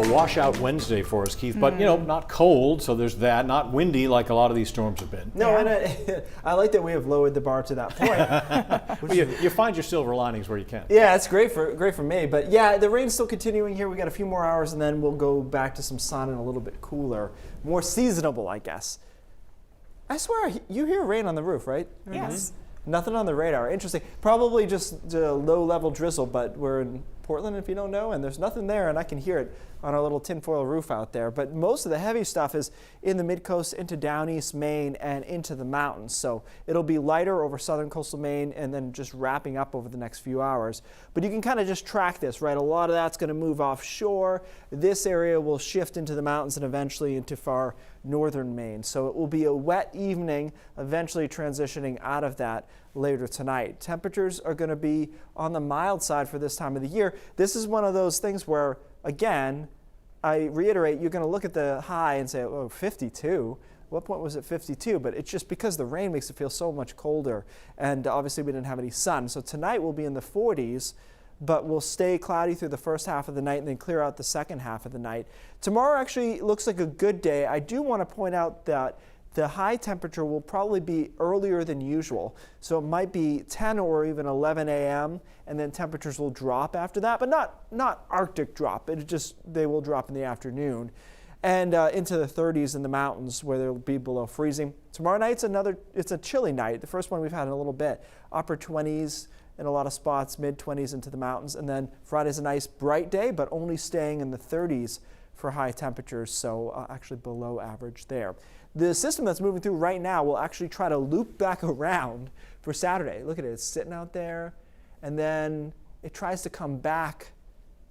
a washout Wednesday for us, Keith, but not cold, so there's that. Not windy like a lot of these storms have been. No, and I like that we have lowered the bar to that point. Well, you find your silver linings where you can. Yeah, it's great for me. But yeah, the rain's still continuing here. We got a few more hours, and then we'll go back to some sun and a little bit cooler, more seasonable, I guess. I swear, you hear rain on the roof, right? Yes. Nothing on the radar. Interesting. Probably just a low-level drizzle, but we're in Portland, if you don't know, and there's nothing there, and I can hear it on our little tinfoil roof out there. But most of the heavy stuff is in the mid-coast, into down east Maine, and into the mountains. So it'll be lighter over southern coastal Maine, and then just wrapping up over the next few hours. But you can kind of just track this, right? A lot of that's going to move offshore. This area will shift into the mountains and eventually into far northern Maine. So it will be a wet evening, eventually transitioning out of that later tonight. Temperatures are going to be on the mild side for this time of the year. This is one of those things where, again, I reiterate, you're going to look at the high and say, oh, 52. What point was it 52? But it's just because the rain makes it feel so much colder. And obviously we didn't have any sun. So tonight we'll be in the 40s, but we'll stay cloudy through the first half of the night and then clear out the second half of the night. Tomorrow actually looks like a good day. I do want to point out that the high temperature will probably be earlier than usual. So it might be 10 or even 11 a.m. and then temperatures will drop after that, but not Arctic drop. They will drop in the afternoon and into the 30s in the mountains where they'll be below freezing. Tomorrow night's it's a chilly night. The first one we've had in a little bit. Upper 20s in a lot of spots, mid 20s into the mountains. And then Friday's a nice bright day, but only staying in the 30s for high temperatures. So actually below average there. The system that's moving through right now will actually try to loop back around for Saturday. Look at it, it's sitting out there, and then it tries to come back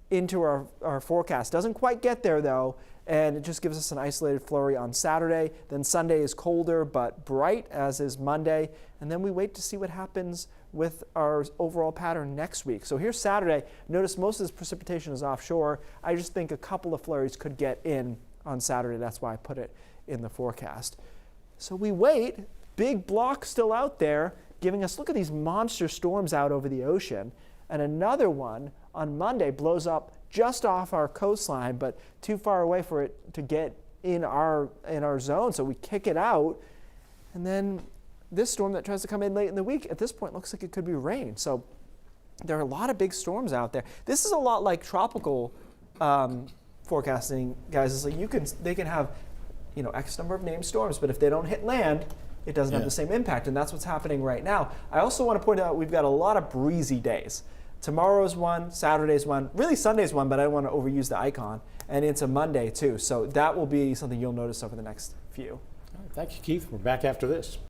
into our forecast. Doesn't quite get there though, and it just gives us an isolated flurry on Saturday. Then Sunday is colder but bright, as is Monday, and then we wait to see what happens with our overall pattern next week. So here's Saturday. Notice most of this precipitation is offshore. I just think a couple of flurries could get in on Saturday. That's why I put it in the forecast. So we wait, big block still out there, giving us, look at these monster storms out over the ocean. And another one on Monday blows up just off our coastline, but too far away for it to get in our zone. So we kick it out. And then this storm that tries to come in late in the week, at this point looks like it could be rain. So there are a lot of big storms out there. This is a lot like tropical forecasting, guys. It's like they can have X number of named storms, but if they don't hit land, it doesn't have the same impact, and that's what's happening right now. I also want to point out we've got a lot of breezy days. Tomorrow's one, Saturday's one, really Sunday's one, but I don't want to overuse the icon, and it's a Monday too, so that will be something you'll notice over the next few. All right, thank you, Keith. We're back after this.